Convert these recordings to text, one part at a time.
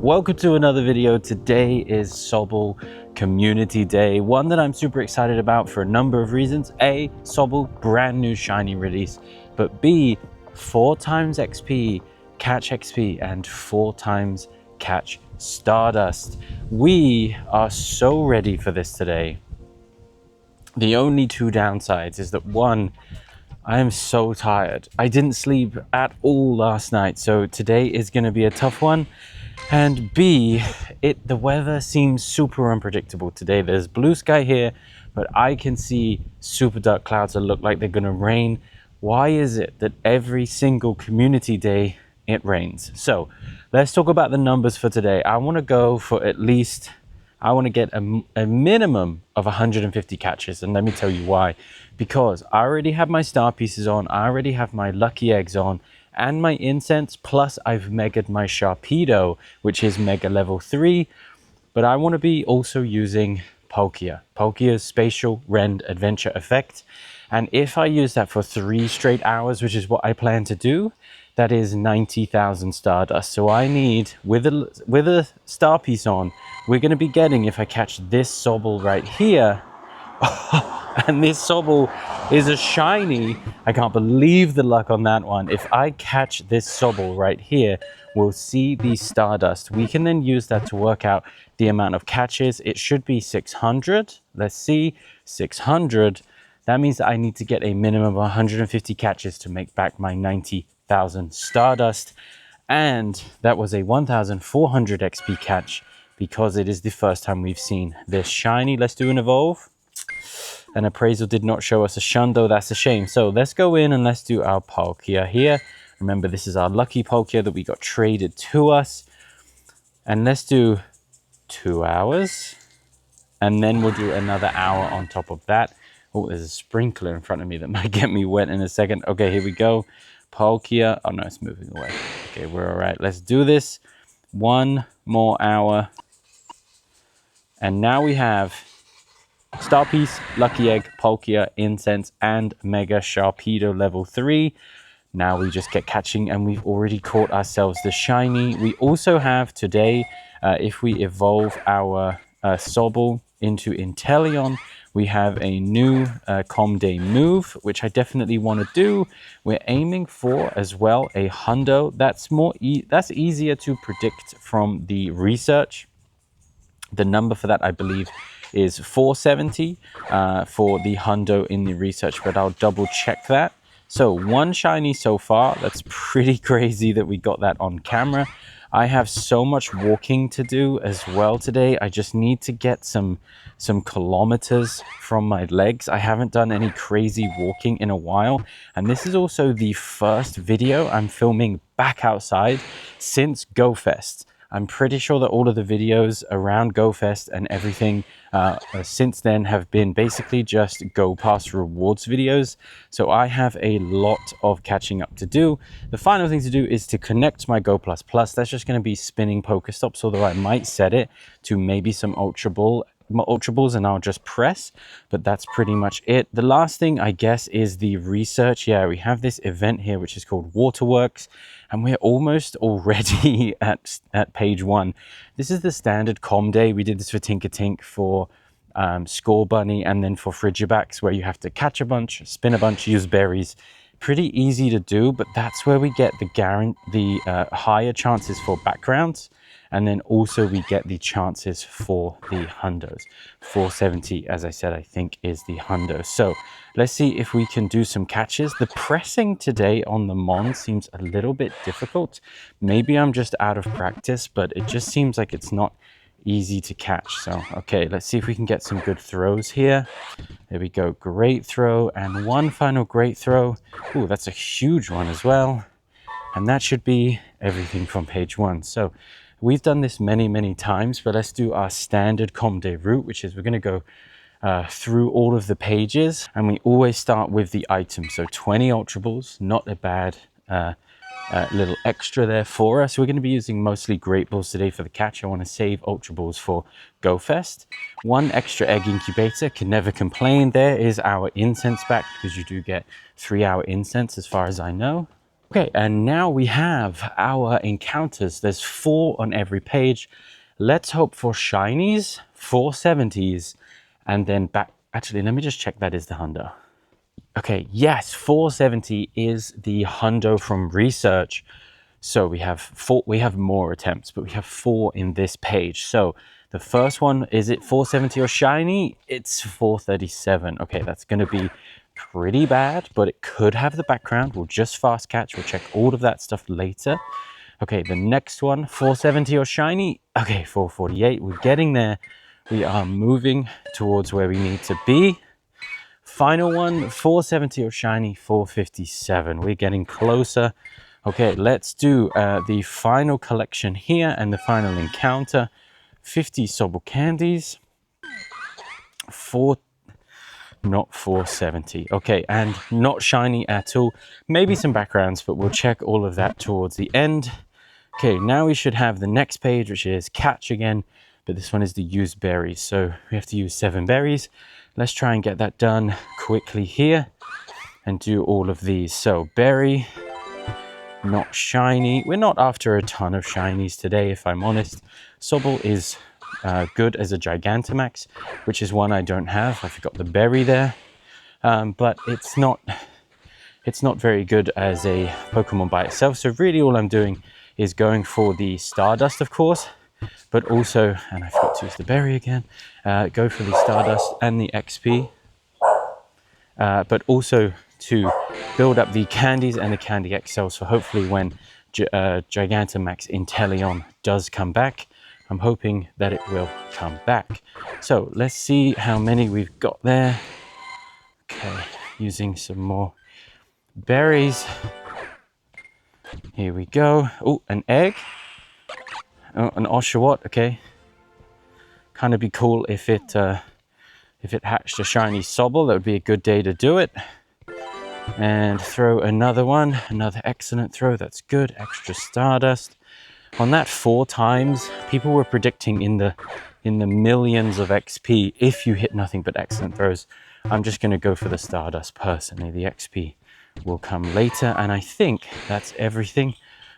Welcome to another video. Today is Sobble Community Day, one that I'm super excited about for a number of reasons. A, Sobble brand new shiny release, but B, 4 times XP, catch XP, and 4 times catch Stardust. We are so ready for this today. The only two downsides is that one, I am so tired. I didn't sleep at all last night, so today is going to be a tough one. And B, the weather seems super unpredictable today. There's blue sky here, but I can see super dark clouds that look like they're gonna rain. Why is it that every single community day it rains? So let's talk about the numbers for today. I wanna go for I wanna get a minimum of 150 catches, and let me tell you why. Because I already have my star pieces on, I already have my lucky eggs on, and my incense, plus I've megaed my Sharpedo, which is mega level 3, but I want to be also using Palkia's spatial rend adventure effect, and if I use that for 3 straight hours, which is what I plan to do, that is 90,000 Stardust. So I need, with a star piece on, we're going to be getting, if I catch this Sobble right here, and this Sobble is a shiny. I can't believe the luck on that one. If I catch this Sobble right here, we'll see the Stardust. We can then use that to work out the amount of catches. It should be 600. Let's see, 600. That means that I need to get a minimum of 150 catches to make back my 90,000 Stardust. And that was a 1,400 XP catch because it is the first time we've seen this shiny. Let's do an evolve. An appraisal did not show us a Shundo. That's a shame. So let's go in and let's do our Palkia here. Remember, this is our lucky Palkia that we got traded to us. And let's do 2 hours. And then we'll do another hour on top of that. Oh, there's a sprinkler in front of me that might get me wet in a second. Okay, here we go. Palkia. Oh no, it's moving away. Okay, we're all right. Let's do this. 1 more hour. And now we have Star Piece, Lucky Egg, Palkia, Incense, and Mega Sharpedo level 3. Now we just get catching, and we've already caught ourselves the shiny. We also have today, if we evolve our Sobble into Inteleon, we have a new Comday move, which I definitely want to do. We're aiming for as well a Hundo. That's easier to predict from the research. The number for that, I believe, is 470 for the Hundo in the research, but I'll double check that. So 1 shiny so far. That's pretty crazy that we got that on camera. I have so much walking to do as well today. I just need to get some kilometers from my legs. I haven't done any crazy walking in a while, and this is also the first video I'm filming back outside since GoFest. I'm pretty sure that all of the videos around GoFest and everything since then have been basically just Go Pass rewards videos. So I have a lot of catching up to do. The final thing to do is to connect my Go Plus Plus. That's just going to be spinning Pokestops, although I might set it to maybe some Ultra Balls and I'll just press, but that's pretty much it. The last thing, I guess, is the research. Yeah, we have this event here which is called Waterworks, and we're almost already at page 1. This is the standard com day. We did this for Tinkertink, for Score Bunny, and then for Frigibacks, where you have to catch a bunch, spin a bunch, use berries. Pretty easy to do, but that's where we get the higher chances for backgrounds. And then also we get the chances for the Hundos. 470, as I said, I think is the Hundo. So let's see if we can do some catches. The pressing today on the Mon seems a little bit difficult. Maybe I'm just out of practice, but it just seems like it's not easy to catch. So, okay, let's see if we can get some good throws here. There we go. Great throw. And one final great throw. Ooh, that's a huge one as well. And that should be everything from page 1. So we've done this many times, but let's do our standard com day route, which is we're going to go through all of the pages, and we always start with the item. So 20 Ultra Balls, not a bad little extra there for us. We're going to be using mostly Great Balls today for the catch. I want to save Ultra Balls for GoFest. 1 extra egg incubator, can never complain. There is our incense back, because you do get 3-hour incense as far as I know. Okay, and now we have our encounters. There's 4 on every page. Let's hope for shinies, 470s, and then back. Actually, let me just check that is the hundo. Okay, yes, 470 is the hundo from research. So we have 4, we have more attempts, but we have 4 in this page. So the first one, is it 470 or shiny? It's 437. Okay, that's going to be pretty bad, but it could have the background. We'll just fast catch. We'll check all of that stuff later. Okay, the next one, 470 or shiny? Okay, 448. We're getting there. We are moving towards where we need to be. Final one, 470 or shiny, 457. We're getting closer. Okay, let's do the final collection here and the final encounter. 50 Sobble candies. Not 470. Okay, and not shiny at all. Maybe some backgrounds, but we'll check all of that towards the end. Okay, now we should have the next page, which is catch again, but this one is the use berries. So we have to use 7 berries. Let's try and get that done quickly here and do all of these. So berry, not shiny. We're not after a ton of shinies today, if I'm honest. Sobble is good as a Gigantamax, which is one I don't have. I forgot the berry there, but it's not very good as a Pokemon by itself. So really all I'm doing is going for the Stardust, of course, but also, and I forgot to use the berry again, go for the Stardust and the XP, but also to build up the candies and the Candy XL. So hopefully when Gigantamax Inteleon does come back, I'm hoping that it will come back. So let's see how many we've got there. Okay, using some more berries. Here we go. Oh, an egg. Oh, an Oshawott. Okay. Kind of be cool if it hatched a shiny Sobble. That would be a good day to do it. And throw another one. Another excellent throw. That's good. Extra Stardust. On that 4 times, people were predicting in the millions of XP if you hit nothing but excellent throws. I'm just going to go for the Stardust personally. The XP will come later, and I think that's everything.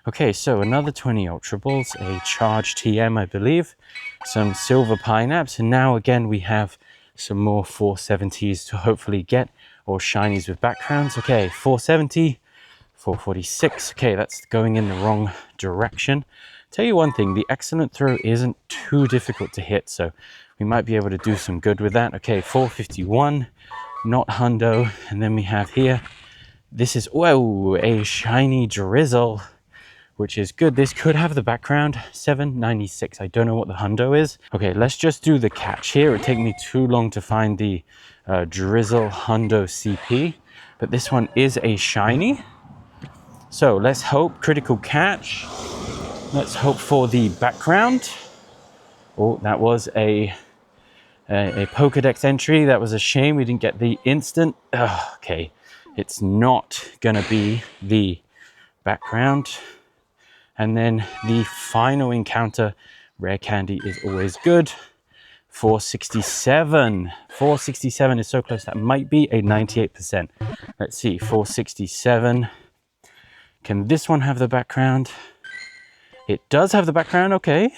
Okay, so another 20 Ultra Balls, a Charge TM, I believe, some Silver Pineaps, and now again we have some more 470s to hopefully get, or shinies with backgrounds. Okay, 470. 446. Okay, that's going in the wrong direction. Tell you one thing, the excellent throw isn't too difficult to hit, so we might be able to do some good with that. Okay, 451, not hundo. And then we have here, this is, whoa, a shiny Drizzle, which is good. This could have the background. 796. I don't know what the hundo is. Okay, let's just do the catch here. It would take me too long to find the Drizzle hundo CP, but this one is a shiny. So let's hope critical catch. Let's hope for the background. Oh, that was a Pokedex entry. That was a shame we didn't get the instant. Oh, okay, it's not gonna be the background. And then the final encounter, rare candy is always good. 467. 467 is so close. That might be a 98%. Let's see, 467. Can this one have the background? It does have the background, okay.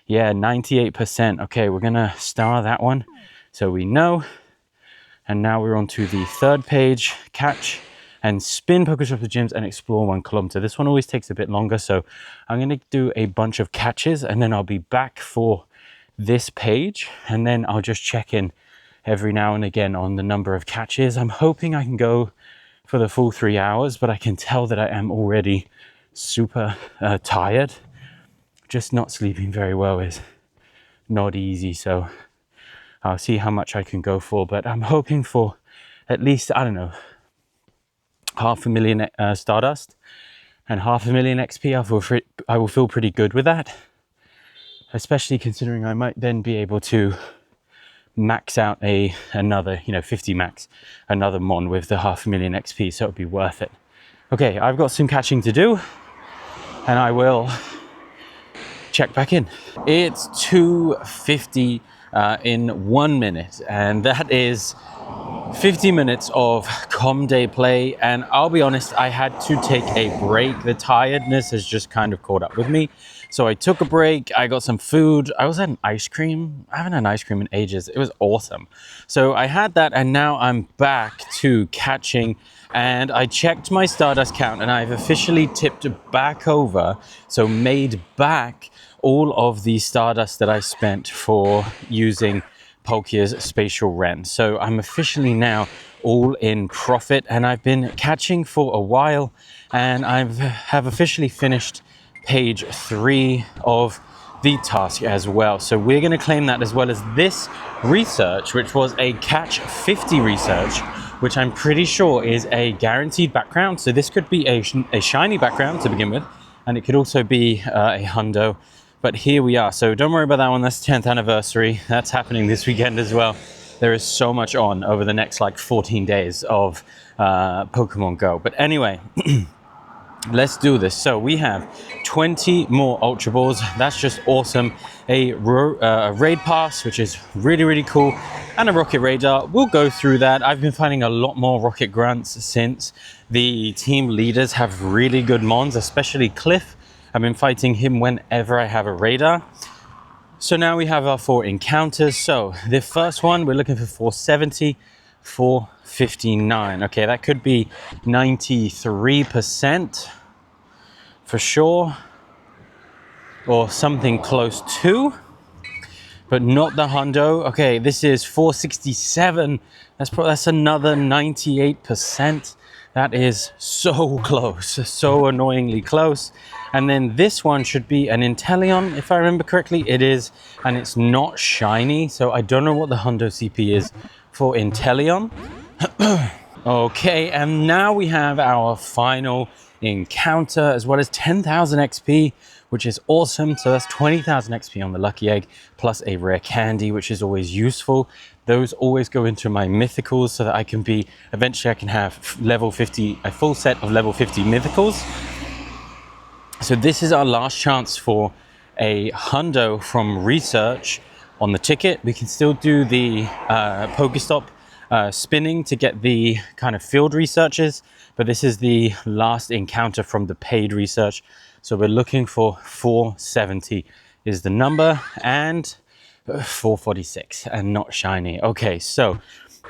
Yeah, 98%. Okay, we're gonna star that one so we know. And now we're on to the 3rd page, catch and spin Pokeshop the gyms and explore 1 kilometer. This one always takes a bit longer, so I'm gonna do a bunch of catches and then I'll be back for this page, and then I'll just check in every now and again on the number of catches. I'm hoping I can go for the full 3 hours, but I can tell that I am already super tired. Just not sleeping very well is not easy, so I'll see how much I can go for, but I'm hoping for at least, I don't know, 500,000 Stardust and 500,000 XP. I will feel pretty good with that, especially considering I might then be able to max out another, 50 max, another Mon with the 500,000 XP, so it'll be worth it. Okay, I've got some catching to do, and I will check back in. It's 2:50 in 1 minute, and that is 50 minutes of calm day play, and I'll be honest, I had to take a break. The tiredness has just kind of caught up with me. So I took a break, I got some food. I also had an ice cream. I haven't had an ice cream in ages. It was awesome. So I had that, and now I'm back to catching, and I checked my Stardust count, and I've officially tipped back over, so made back all of the Stardust that I spent for using Palkia's Spatial Wren. So I'm officially now all in profit, and I've been catching for a while, and I have officially finished page 3 of the task as well. So we're going to claim that, as well as this research, which was a catch 50 research, which I'm pretty sure is a guaranteed background. So this could be a shiny background to begin with, and it could also be a hundo. But here we are. So don't worry about that one. That's 10th anniversary. That's happening this weekend as well. There is so much on over the next like 14 days of Pokemon Go. But anyway, let's do this. So we have 20 more Ultra Balls. That's just awesome. A raid pass, which is really, really cool. And a Rocket Radar. We'll go through that. I've been finding a lot more Rocket Grunts since the team leaders have really good mons, especially Cliff. I've been fighting him whenever I have a radar. So now we have our 4 encounters. So the first one, we're looking for 470, 459. Okay, that could be 93% for sure, or something close to, but not the hundo. Okay, this is 467. That's another 98%. That is so close, so annoyingly close. And then this one should be an Inteleon, if I remember correctly. It is, and it's not shiny, so I don't know what the hundo CP is for Inteleon. Okay, and now we have our final encounter, as well as 10,000 XP, which is awesome. So that's 20,000 XP on the lucky egg, plus a rare candy, which is always useful. Those always go into my mythicals, so that I can be, eventually I can have level 50, a full set of level 50 mythicals. So this is our last chance for a hundo from research on the ticket. We can still do the Pokestop spinning to get the kind of field researches, but this is the last encounter from the paid research. So we're looking for 470 is the number, and 446, and not shiny. Okay, so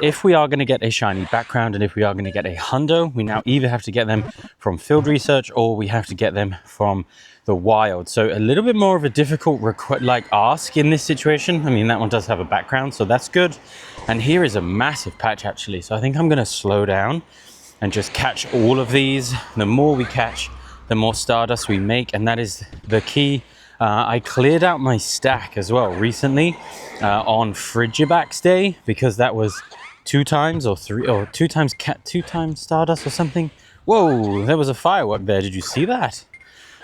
if we are going to get a shiny background, and if we are going to get a hundo, we now either have to get them from field research, or we have to get them from the wild. So a little bit more of a difficult ask in this situation. I mean, that one does have a background, so that's good. And here is a massive patch actually, so I think I'm going to slow down and just catch all of these. The more we catch, the more Stardust we make, and that is the key. I cleared out my stack as well recently on Frigibax Day, because that was 2 times or 2 times Stardust or something. Whoa, there was a firework there. Did you see that?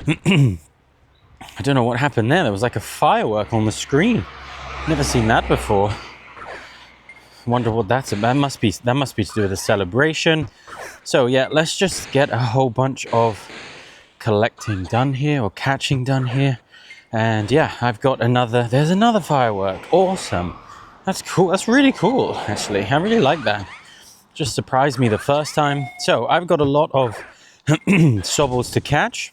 I don't know what happened there. There was like a firework on the screen. Never seen that before. Wonder what that's about. That must be to do with the celebration. So yeah, let's just get a whole bunch of collecting done here, or catching done here. And yeah, I've got there's another firework. Awesome. That's cool. That's really cool, actually. I really like that. Just surprised me the first time. So I've got a lot of Sobbles to catch,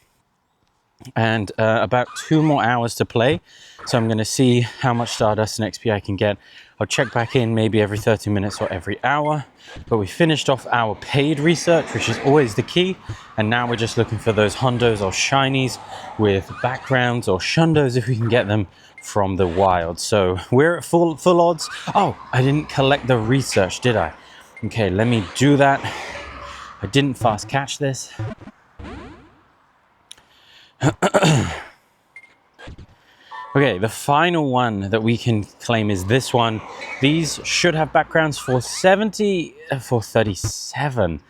and about 2 more hours to play. So I'm going to see how much Stardust and XP I can get. I'll check back in maybe every 30 minutes or every hour. But we finished off our paid research, which is always the key. And now we're just looking for those hundos or shinies with backgrounds, or shundos if we can get them from the wild. So we're at full odds. Oh, I didn't collect the research, did I? Okay, let me do that. I didn't fast catch this. Okay, the final one that we can claim is this one. These should have backgrounds for 37.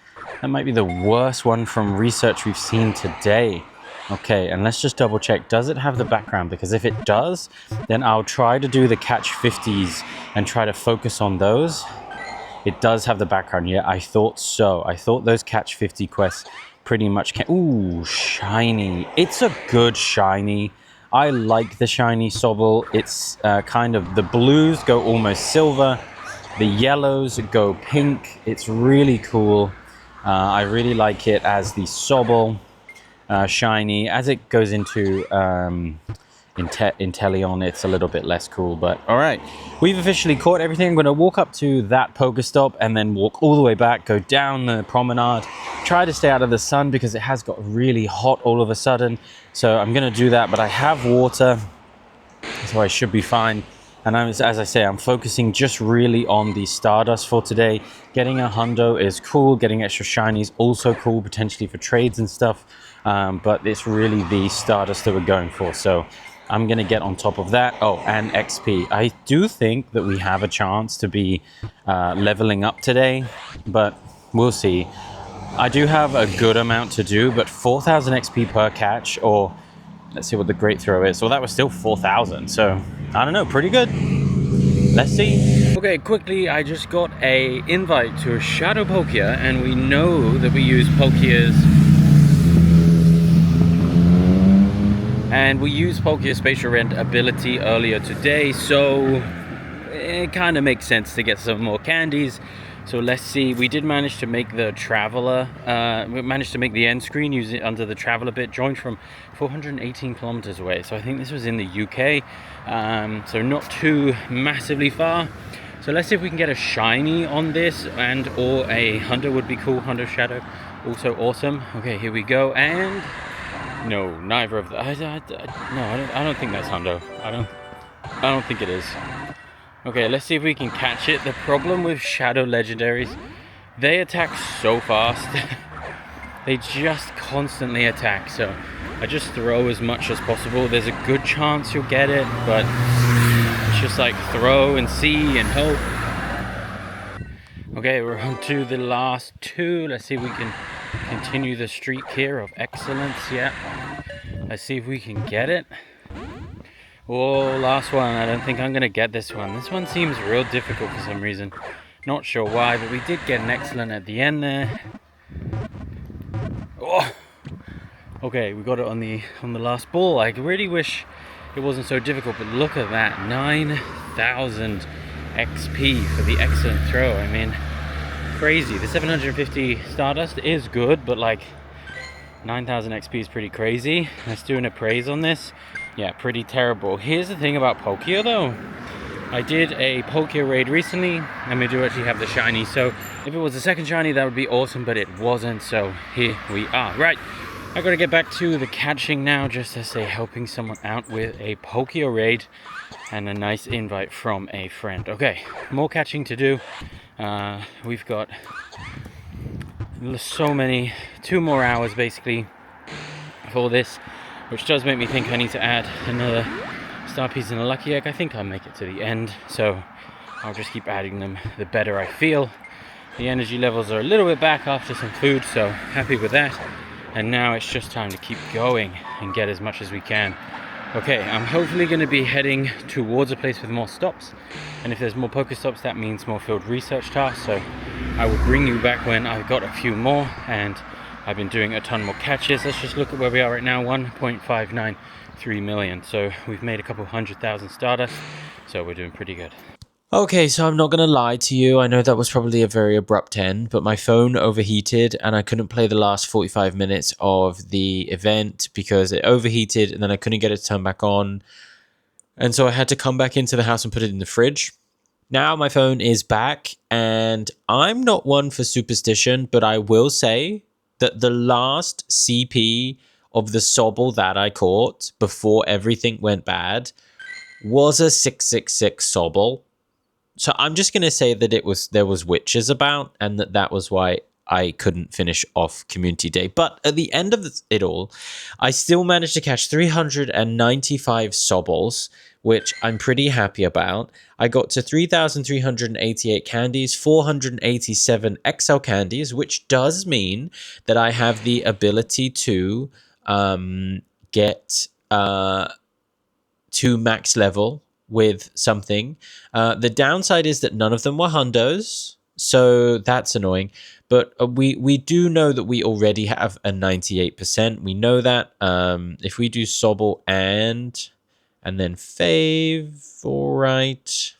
That might be the worst one from research we've seen today. Okay, and let's just double check. Does it have the background? Because if it does, then I'll try to do the catch 50s and try to focus on those. It does have the background. Yeah, I thought so. I thought those catch 50 quests pretty much can. Ooh, shiny. It's a good shiny. I like the shiny Sobble. It's kind of, the blues go almost silver, The yellows go pink. It's really cool. I really like it as the Sobble shiny. As it goes into Inteleon, it's a little bit less cool, but all right. We've officially caught everything. I'm going to walk up to that Pokestop and then walk all the way back, go down the promenade, try to stay out of the sun because it has got really hot all of a sudden. So I'm going to do that, but I have water, so I should be fine. And as I say, I'm focusing just really on the Stardust for today. Getting a hundo is cool. Getting extra shinies also cool, potentially for trades and stuff. But it's really the Stardust that we're going for. So I'm going to get on top of that. Oh, and XP. I do think that we have a chance to be leveling up today, but we'll see. I do have a good amount to do, but 4,000 XP per catch, or let's see what the great throw is. Well, that was still 4,000, so I don't know, pretty good. Let's see. Okay, quickly, I just got a invite to a Shadow Palkia, and we know that we use Palkia's Spatial Rent ability earlier today, so it kind of makes sense to get some more candies. So let's see. We did manage to make the Traveler, we managed to make the end screen using under the Traveler bit, joined from 418 kilometers away. So I think this was in the UK, so not too massively far. So let's see if we can get a shiny on this, and or a Hundo would be cool. Hundo Shadow, also awesome. Okay, here we go, and no, neither of them. I don't think that's Hundo. I don't think it is. Okay, let's see if we can catch it. The problem with Shadow Legendaries, they attack so fast. They just constantly attack, so I just throw as much as possible. There's a good chance you'll get it, but it's just like throw and see and hope. Okay, we're on to the last two. Let's see if we can continue the streak here of excellence. Yeah, let's see if we can get it. Oh, last one. I don't think I'm going to get this one. This one seems real difficult for some reason. Not sure why, but we did get an excellent at the end there. Oh! Okay, we got it on the last ball. I really wish it wasn't so difficult, but look at that. 9,000 XP for the excellent throw. I mean, crazy. The 750 Stardust is good, but like 9,000 XP is pretty crazy. Let's do an appraise on this. Yeah, pretty terrible. Here's the thing about Palkia though. I did a Palkia raid recently, and we do actually have the shiny. So if it was a second shiny, that would be awesome, but it wasn't. So here we are. Right, I gotta get back to the catching now, just to say helping someone out with a Palkia raid and a nice invite from a friend. Okay, more catching to do. We've got so many, 2 more hours basically for this, which does make me think I need to add another star piece and a lucky egg. I think I'll make it to the end, so I'll just keep adding them the better I feel. The energy levels are a little bit back after some food, so happy with that. And now it's just time to keep going and get as much as we can. Okay, I'm hopefully going to be heading towards a place with more stops, and if there's more Pokestops, that means more field research tasks, so I will bring you back when I've got a few more and I've been doing a ton more catches. Let's just look at where we are right now, 1.593 million. So we've made a couple 100,000 Stardust, so we're doing pretty good. Okay, so I'm not going to lie to you. I know that was probably a very abrupt end, but my phone overheated and I couldn't play the last 45 minutes of the event because it overheated and then I couldn't get it to turn back on. And so I had to come back into the house and put it in the fridge. Now my phone is back, and I'm not one for superstition, but I will say that the last CP of the Sobble that I caught before everything went bad was a 666 Sobble. So I'm just going to say that there was witches about, and that was why I couldn't finish off Community Day. But at the end of it all, I still managed to catch 395 Sobbles, which I'm pretty happy about. I got to 3,388 candies, 487 XL candies, which does mean that I have the ability to get to max level with something. The downside is that none of them were hundos, so that's annoying. But we do know that we already have a 98%. We know that. If we do Sobble and then Fave, all right.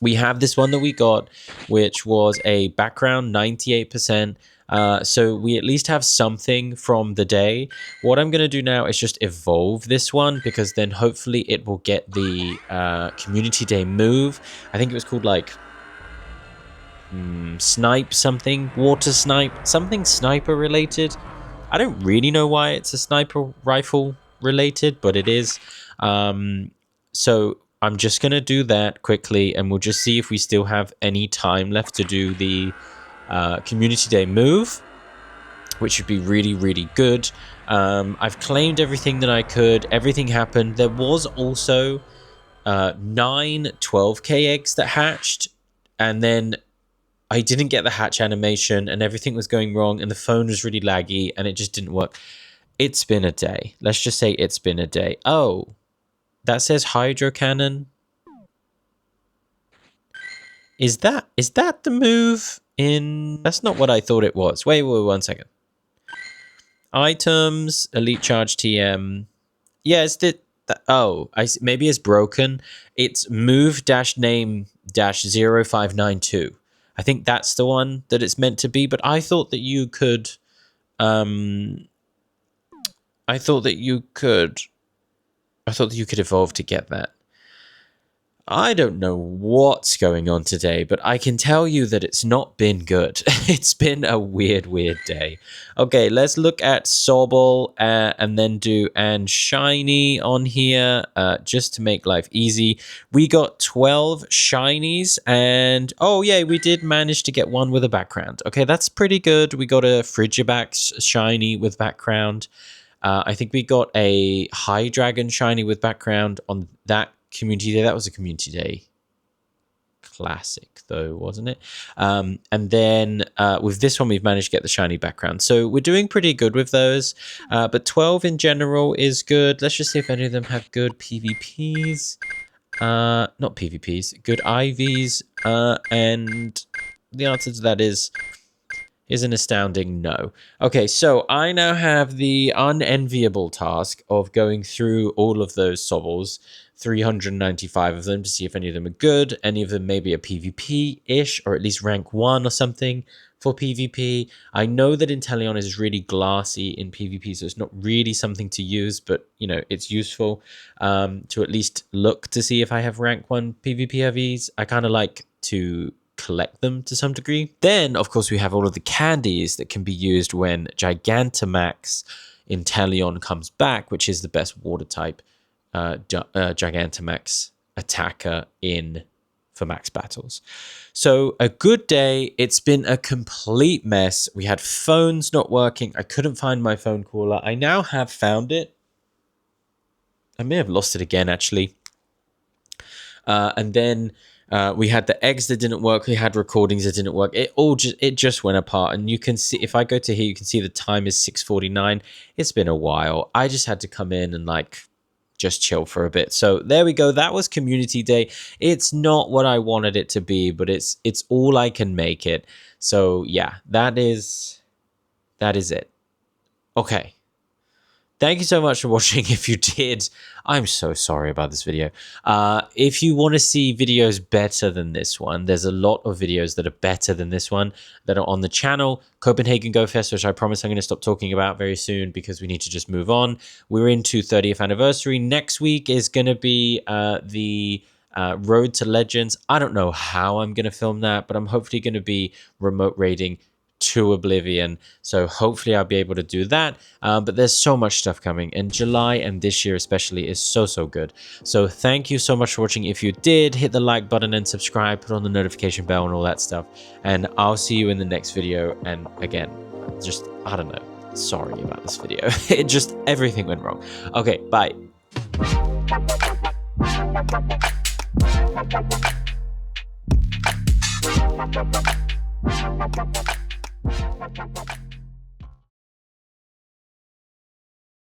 we have this one that we got, which was a background 98%. So we at least have something from the day. What I'm going to do now is just evolve this one, because then hopefully it will get the community day move. I think it was called like snipe something, water snipe, something sniper related. I don't really know why it's a sniper rifle related, but it is. So I'm just going to do that quickly, and we'll just see if we still have any time left to do the community day move, which would be really, really good. I've claimed everything that I could. Everything happened. There was also 9 12k eggs that hatched, and then I didn't get the hatch animation, and everything was going wrong, and the phone was really laggy, and it just didn't work. It's been a day. Let's just say it's been a day. Oh, that says hydro cannon. Is that the move in? That's not what I thought it was. Wait 1 second. Items, elite charge TM. Yeah, it's the oh, maybe it's broken. It's move-name-0592. I think that's the one that it's meant to be, but I thought that you could evolve to get that. I don't know what's going on today, but I can tell you that it's not been good. It's been a weird day. Okay, let's look at Sobble and then do and shiny on here just to make life easy. We got 12 shinies, and oh yeah, we did manage to get one with a background. Okay, that's pretty good. We got a Frigibax shiny with background. I think we got a High Dragon shiny with background on that community day. That was a community day classic though, wasn't it? And then with this one we've managed to get the shiny background, so we're doing pretty good with those, but 12 in general is good. Let's just see if any of them have good PvPs. Not PvPs, good IVs, and the answer to that is an astounding no. Okay, so I now have the unenviable task of going through all of those Sobbles, 395 of them, to see if any of them are good. Any of them maybe a PvP-ish, or at least rank 1 or something for PvP. I know that Inteleon is really glassy in PvP, so it's not really something to use, but, you know, it's useful to at least look to see if I have rank 1 PvP IVs. I kind of like to collect them to some degree. Then, of course, we have all of the candies that can be used when Gigantamax Inteleon comes back, which is the best water type Gigantamax attacker for max battles. So a good day. It's been a complete mess. We had phones not working. I couldn't find my phone caller. I now have found it. I may have lost it again, actually. And then we had the eggs that didn't work. We had recordings that didn't work. It just went apart. And you can see, if I go to here, you can see the time is 6:49. It's been a while. I just had to come in and just chill for a bit. So there we go. That was community day. It's not what I wanted it to be, but it's all I can make it. So yeah, that is it. Okay. Thank you so much for watching. If you did, I'm so sorry about this video. If you want to see videos better than this one, there's a lot of videos that are better than this one that are on the channel. Copenhagen Go Fest, which I promise I'm going to stop talking about very soon because we need to just move on. We're into 30th anniversary. Next week is going to be the Road to Legends. I don't know how I'm going to film that, but I'm hopefully going to be remote raiding to Oblivion, so hopefully I'll be able to do that, but there's so much stuff coming, and July and this year especially is so good. So thank you so much for watching. If you did, hit the like button and subscribe, put on the notification bell and all that stuff, and I'll see you in the next video. And again, just, I don't know, sorry about this video. Everything went wrong. Okay, bye. Bye.